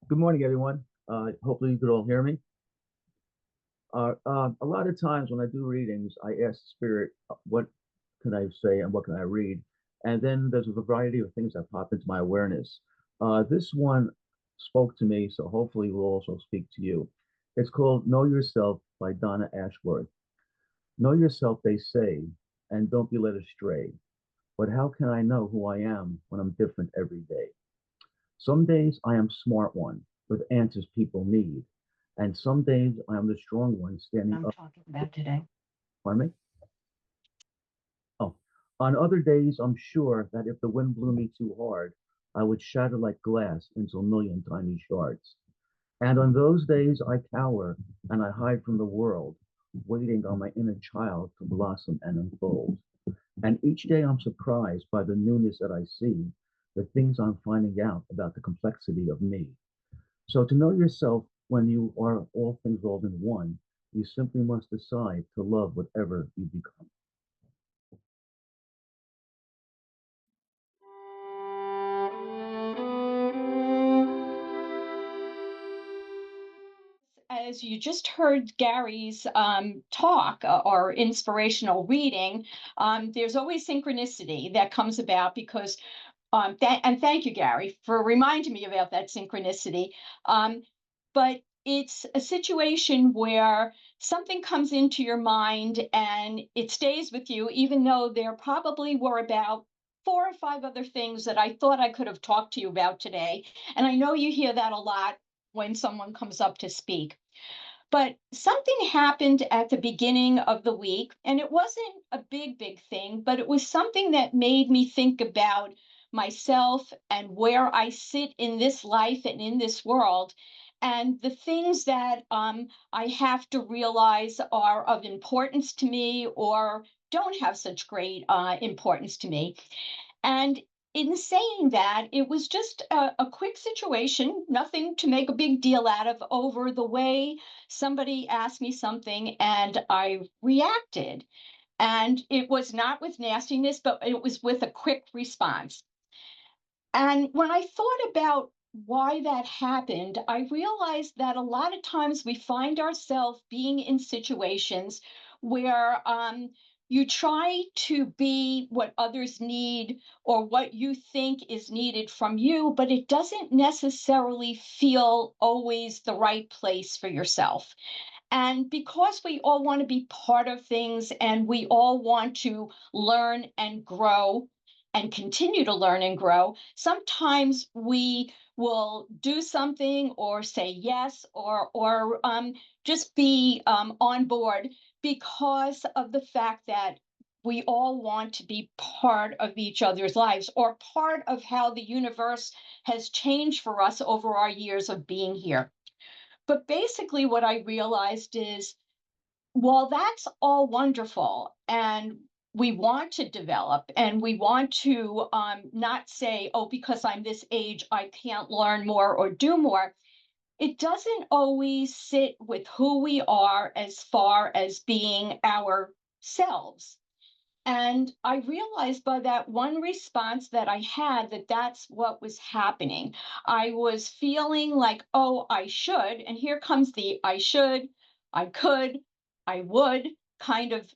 Good morning, everyone. Hopefully you could all hear me. A lot of times when I do readings, I ask Spirit, what can I say and what can I read? And then there's a variety of things that pop into my awareness. This one spoke to me, so hopefully will also speak to you. It's called Know Yourself by Donna Ashworth. Know yourself, they say, and don't be led astray. But how can I know who I am when I'm different every day? Some days I am smart one with answers people need, and some days I am the strong one standing I'm up. talking about today. Pardon me? Oh, on other days I'm sure that if the wind blew me too hard, I would shatter like glass into a million tiny shards. And on those days I cower and I hide from the world, waiting on my inner child to blossom and unfold. And each day I'm surprised by the newness that I see, the things I'm finding out about the complexity of me. So to know yourself when you are all things rolled in one, you simply must decide to love whatever you become. As you just heard Gary's talk or inspirational reading, there's always synchronicity that comes about because, and thank you, Gary, for reminding me about that synchronicity. But it's a situation where something comes into your mind and it stays with you, even though there probably were about four or five other things that I thought I could have talked to you about today. And I know you hear that a lot when someone comes up to speak. But something happened at the beginning of the week, and it wasn't a big thing, but it was something that made me think about myself and where I sit in this life and in this world, and the things that I have to realize are of importance to me or don't have such great importance to me. And in saying that, it was just a quick situation, nothing to make a big deal out of over the way somebody asked me something and I reacted. And it was not with nastiness, but it was with a quick response. And when I thought about why that happened, I realized that a lot of times we find ourselves being in situations where you try to be what others need or what you think is needed from you, but it doesn't necessarily feel always the right place for yourself. And because we all want to be part of things and we all want to learn and grow and continue to learn and grow, sometimes we will do something or say yes or just be on board because of the fact that we all want to be part of each other's lives or part of how the universe has changed for us over our years of being here. But basically, what I realized is while that's all wonderful and we want to develop and we want to not say, oh, because I'm this age, I can't learn more or do more, it doesn't always sit with who we are as far as being ourselves. And I realized by that one response that I had that that's what was happening. I was feeling like, oh, I should. And here comes the I should, I could, I would kind of,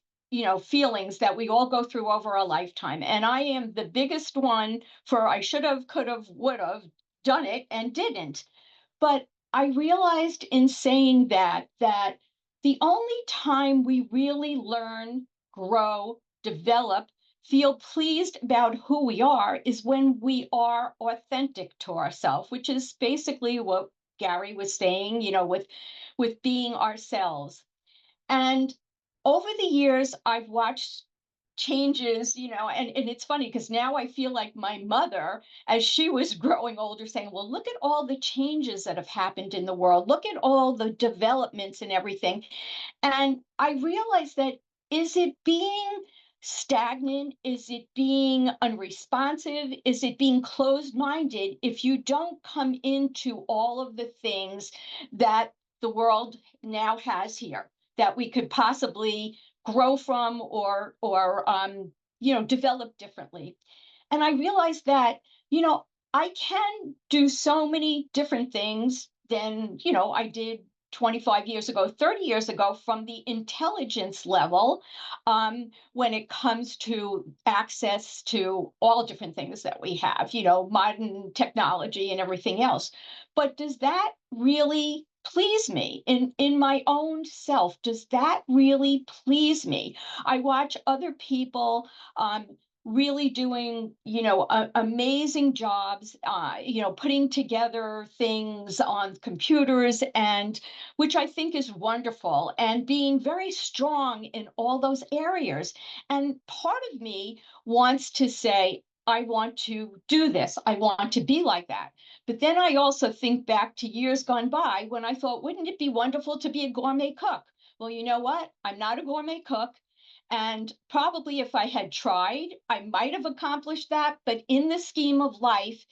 feelings that we all go through over a lifetime. And I am the biggest one for I should have, could have, would have done it and didn't. But I realized in saying that the only time we really learn, grow, develop, feel pleased about who we are is when we are authentic to ourselves, which is basically what Gary was saying, with being ourselves. And over the years, I've watched changes, and it's funny because now I feel like my mother, as she was growing older, saying, well, look at all the changes that have happened in the world, look at all the developments and everything. And I realized that is it being stagnant? Is it being unresponsive? Is it being closed minded if you don't come into all of the things that the world now has here that we could possibly grow from or develop differently? And I realized that, I can do so many different things than, I did 25 years ago, 30 years ago from the intelligence level, when it comes to access to all different things that we have, modern technology and everything else. But does that really please me in my own self? Does that really please me? I watch other people really doing, amazing jobs, putting together things on computers, and which I think is wonderful, and being very strong in all those areas. And part of me wants to say, I want to do this. I want to be like that. But then I also think back to years gone by when I thought, wouldn't it be wonderful to be a gourmet cook? Well, you know what? I'm not a gourmet cook. And probably if I had tried, I might have accomplished that. But in the scheme of life,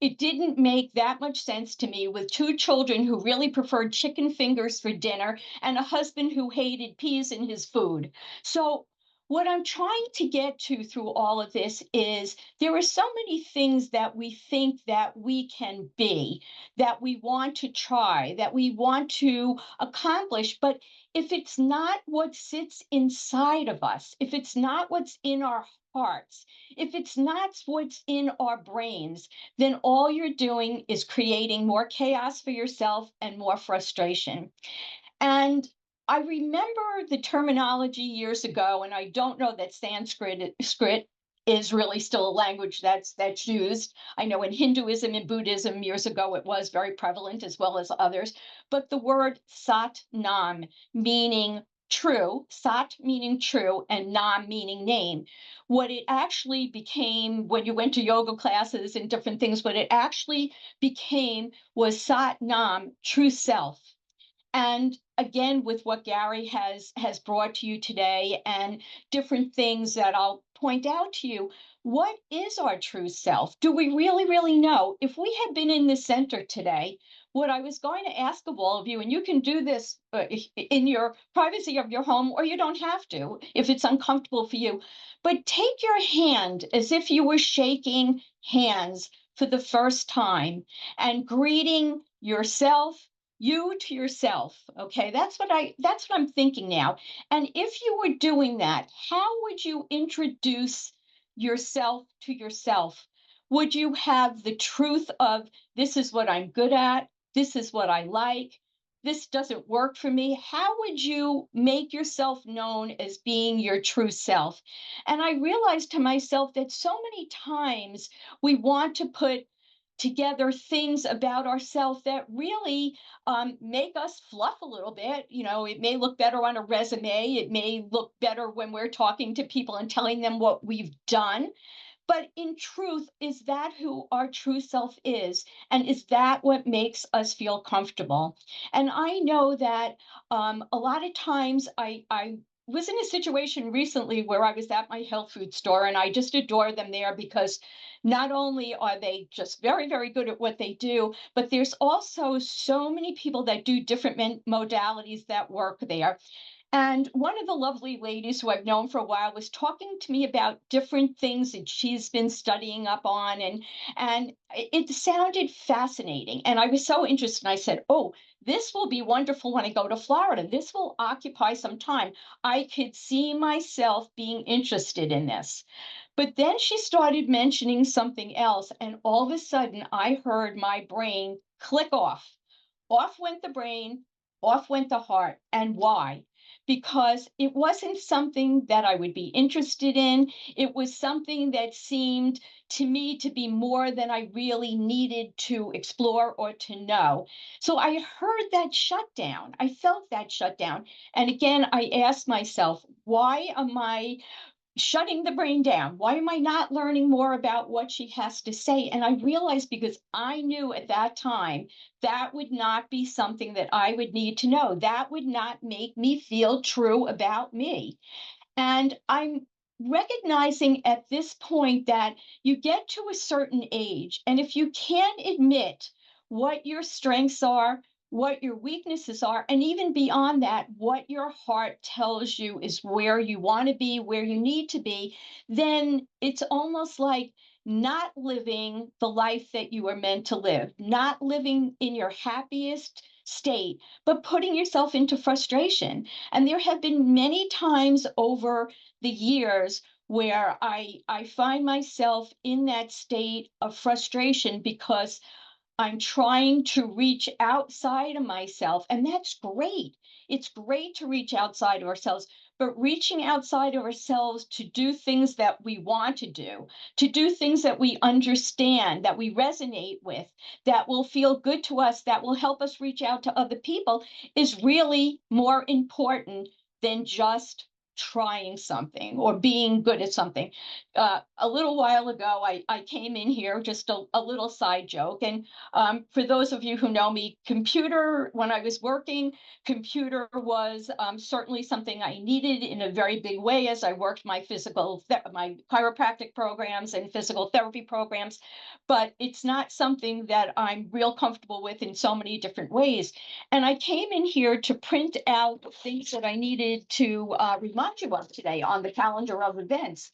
it didn't make that much sense to me with two children who really preferred chicken fingers for dinner and a husband who hated peas in his food. So, what I'm trying to get to through all of this is there are so many things that we think that we can be, that we want to try, that we want to accomplish. But if it's not what sits inside of us, if it's not what's in our hearts, if it's not what's in our brains, then all you're doing is creating more chaos for yourself and more frustration. And I remember the terminology years ago, and I don't know that Sanskrit is really still a language that's used. I know in Hinduism and Buddhism years ago it was very prevalent as well as others. But the word Sat Nam, meaning true, Sat meaning true, and Nam meaning name. What it actually became when you went to yoga classes and different things, what it actually became was Sat Nam, true self. And again, with what Gary has brought to you today and different things that I'll point out to you, what is our true self? Do we really, really know? If we had been in the center today, what I was going to ask of all of you, and you can do this in your privacy of your home, or you don't have to if it's uncomfortable for you, but take your hand as if you were shaking hands for the first time and greeting yourself, you to yourself. Okay, that's what I'm thinking now. And if you were doing that, how would you introduce yourself to yourself? Would you have the truth of, this is what I'm good at, this is what I like, this doesn't work for me? How would you make yourself known as being your true self? And I realized to myself that so many times we want to put together things about ourselves that really make us fluff a little bit. It may look better on a resume. It may look better when we're talking to people and telling them what we've done. But in truth, is that who our true self is? And is that what makes us feel comfortable? And I know that a lot of times I was in a situation recently where I was at my health food store, and I just adore them there because not only are they just very, very good at what they do, but there's also so many people that do different modalities that work there. And one of the lovely ladies who I've known for a while was talking to me about different things that she's been studying up on, and it sounded fascinating. And I was so interested. And I said, "Oh, this will be wonderful when I go to Florida. This will occupy some time. I could see myself being interested in this." But then she started mentioning something else, and all of a sudden I heard my brain click off. Off went the brain, off went the heart. And why? Because it wasn't something that I would be interested in. It was something that seemed to me to be more than I really needed to explore or to know. So I heard that shutdown. I felt that shutdown. And again, I asked myself, why am I shutting the brain down? Why am I not learning more about what she has to say? And I realized because I knew at that time that would not be something that I would need to know. That would not make me feel true about me. And I'm recognizing at this point that you get to a certain age, and if you can't admit what your strengths are, what your weaknesses are, and even beyond that, what your heart tells you is where you want to be, where you need to be, then it's almost like not living the life that you are meant to live, not living in your happiest state, but putting yourself into frustration. And there have been many times over the years where I find myself in that state of frustration because I'm trying to reach outside of myself, and that's great. It's great to reach outside of ourselves, but reaching outside of ourselves to do things that we want to do things that we understand, that we resonate with, that will feel good to us, that will help us reach out to other people, is really more important than just trying something or being good at something. A little while ago, I came in here, just a little side joke, and for those of you who know me, computer, when I was working, computer was certainly something I needed in a very big way as I worked my my chiropractic programs and physical therapy programs. But it's not something that I'm real comfortable with in so many different ways. And I came in here to print out things that I needed to remind you of today on the calendar of events.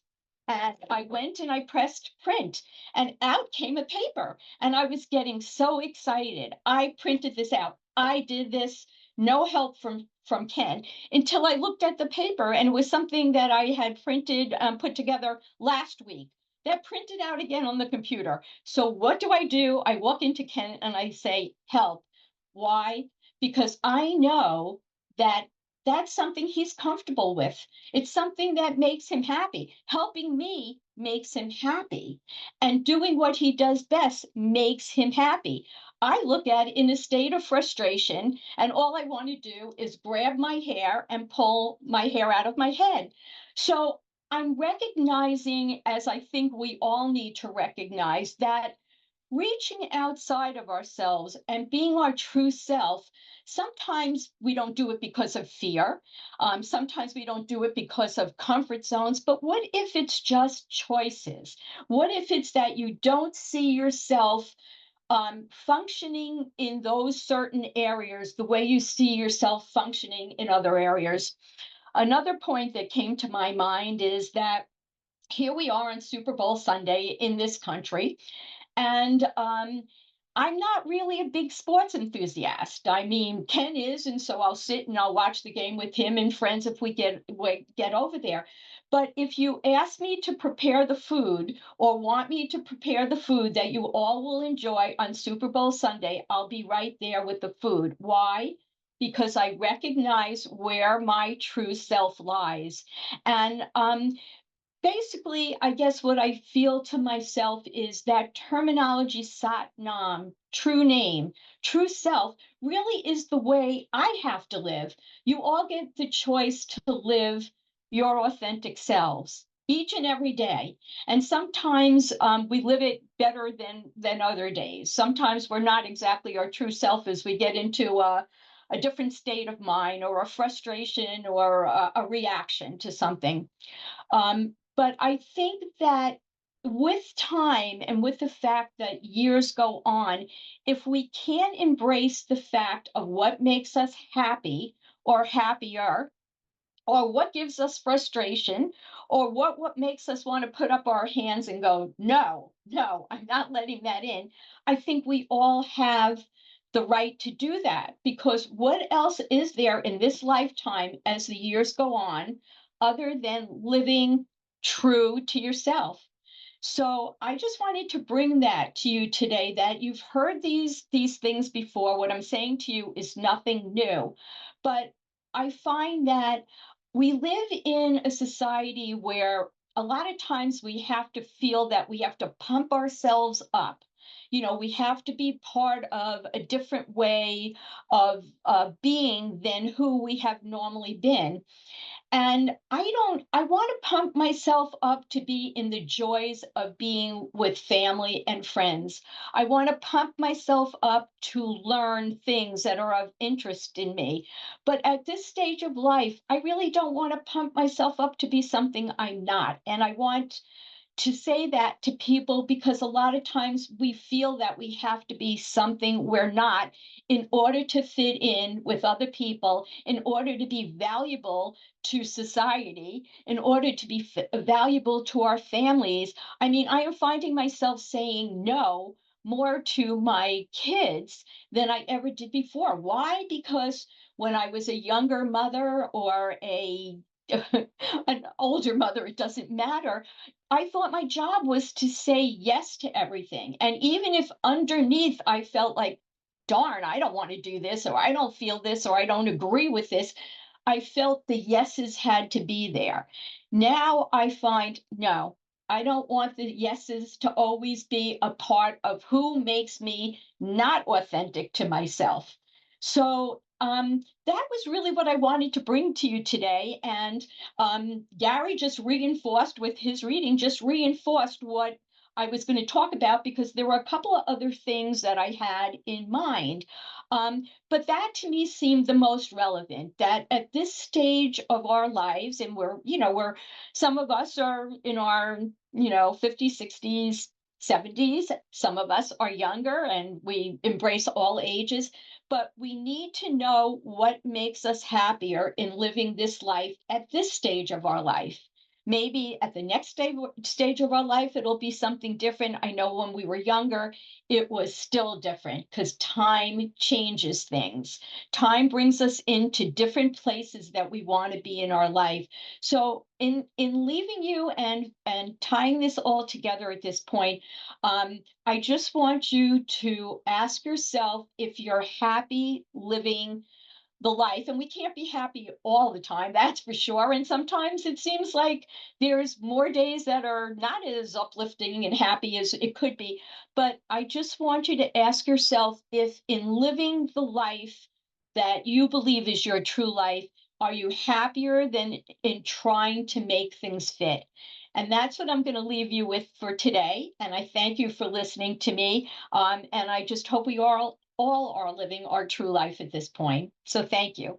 And I went and I pressed print, and out came a paper. And I was getting so excited. I printed this out. I did this, no help from Ken, until I looked at the paper, and it was something that I had printed, put together last week. That printed out again on the computer. So what do? I walk into Ken and I say, help. Why? Because I know that that's something he's comfortable with. It's something that makes him happy. Helping me makes him happy, and doing what he does best makes him happy. I look at it in a state of frustration, and all I want to do is grab my hair and pull my hair out of my head. So I'm recognizing, as I think we all need to recognize, that reaching outside of ourselves and being our true self, sometimes we don't do it because of fear. Sometimes we don't do it because of comfort zones. But what if it's just choices? What if it's that you don't see yourself functioning in those certain areas the way you see yourself functioning in other areas? Another point that came to my mind is that here we are on Super Bowl Sunday in this country, and I'm not really a big sports enthusiast. I mean, Ken is, and so I'll sit and I'll watch the game with him and friends if we get over there. But if you ask me to prepare the food or want me to prepare the food that you all will enjoy on Super Bowl Sunday, I'll be right there with the food. Why? Because I recognize where my true self lies. And basically, I guess what I feel to myself is that terminology Sat Nam, true name, true self, really is the way I have to live. You all get the choice to live your authentic selves each and every day. And sometimes we live it better than other days. Sometimes we're not exactly our true self as we get into a different state of mind or a frustration or a reaction to something. But I think that with time and with the fact that years go on, if we can embrace the fact of what makes us happy or happier, or what gives us frustration, or what makes us want to put up our hands and go, no, no, I'm not letting that in. I think we all have the right to do that, because what else is there in this lifetime as the years go on other than living true to yourself? So I just wanted to bring that to you today, that you've heard these things before. What I'm saying to you is nothing new. But I find that we live in a society where a lot of times we have to feel that we have to pump ourselves up. You know, we have to be part of a different way of being than who we have normally been. And I want to pump myself up to be in the joys of being with family and friends. I want to pump myself up to learn things that are of interest in me. But at this stage of life, I really don't want to pump myself up to be something I'm not. And I want to say that to people because a lot of times we feel that we have to be something we're not in order to fit in with other people, in order to be valuable to society, in order to be valuable to our families. I mean, I am finding myself saying no more to my kids than I ever did before. Why? Because when I was a younger mother or a an older mother, it doesn't matter. I thought my job was to say yes to everything. And even if underneath I felt like, darn, I don't want to do this, or I don't feel this, or I don't agree with this, I felt the yeses had to be there. Now I find, no, I don't want the yeses to always be a part of who makes me not authentic to myself. So that was really what I wanted to bring to you today. And Gary just reinforced with his reading, just reinforced what I was going to talk about because there were a couple of other things that I had in mind. But that to me seemed the most relevant that at this stage of our lives, and we're some of us are in our, 50s, 60s, 70s, some of us are younger and we embrace all ages, but we need to know what makes us happier in living this life at this stage of our life. Maybe at the next stage of our life, it'll be something different. I know when we were younger, it was still different because time changes things. Time brings us into different places that we want to be in our life. So in leaving you and tying this all together at this point, I just want you to ask yourself if you're happy living the life. And we can't be happy all the time, that's for sure. And sometimes it seems like there's more days that are not as uplifting and happy as it could be. But I just want you to ask yourself if in living the life that you believe is your true life, are you happier than in trying to make things fit? And that's what I'm going to leave you with for today. And I thank you for listening to me. And I just hope we all are living our true life at this point. So thank you.